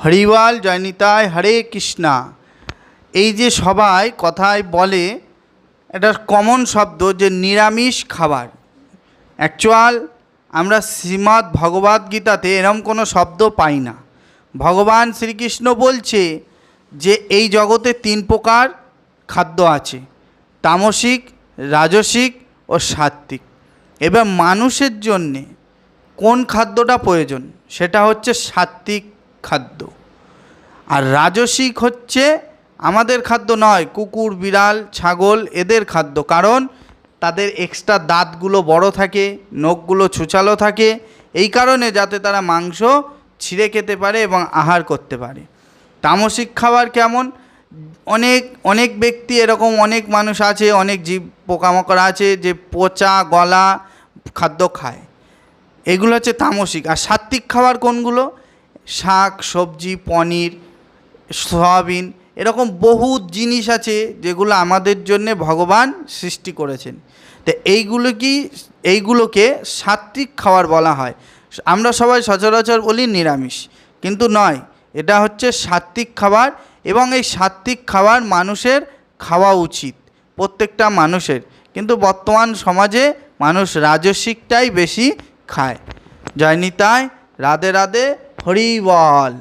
হরিবল, জয়নিতাই, হরে কৃষ্ণা। এই যে সবাই কথায় বলে, এটা কমন শব্দ যে নিরামিষ খাবার। অ্যাকচুয়াল আমরা শ্রীমদ্ ভগবদ্ গীতাতে এরম কোনো শব্দ পাই না। ভগবান শ্রীকৃষ্ণ বলছে যে এই জগতে 3 প্রকার খাদ্য আছে, তামসিক, রাজসিক ও সাত্ত্বিক। এবার মানুষের জন্যে কোন খাদ্যটা প্রয়োজন, সেটা হচ্ছে সাত্ত্বিক খাদ্য। আর রাজসিক হচ্ছে আমাদের খাদ্য নয়, কুকুর, বিড়াল, ছাগল এদের খাদ্য। কারণ তাদের এক্সট্রা দাঁতগুলো বড় থাকে, নখগুলো ছুচালো থাকে, এই কারণে যাতে তারা মাংস ছিঁড়ে খেতে পারে এবং আহার করতে পারে। তামসিক খাবার কেমন? অনেক ব্যক্তি এরকম, অনেক মানুষ আছে, অনেক জীব পোকামাকড় আছে যে পচা গলা খাদ্য খায়, এগুলো হচ্ছে তামসিক। আর সাত্ত্বিক খাবার কোনগুলো? শাক সবজি, পনির, সয়াবিন, এরকম বহু জিনিস আছে যেগুলো আমাদের জন্যে ভগবান সৃষ্টি করেছেন। তো এইগুলোকে সাত্ত্বিক খাবার বলা হয়। আমরা সবাই সচরাচর বলি নিরামিষ, কিন্তু নয়, এটা হচ্ছে সাত্ত্বিক খাবার। এবং এই সাত্ত্বিক খাবার মানুষের খাওয়া উচিত, প্রত্যেকটা মানুষের। কিন্তু বর্তমান সমাজে মানুষ রাজসিকটাই বেশি খায়। জয় নিতাই, রাধে রাধে, হরি বল।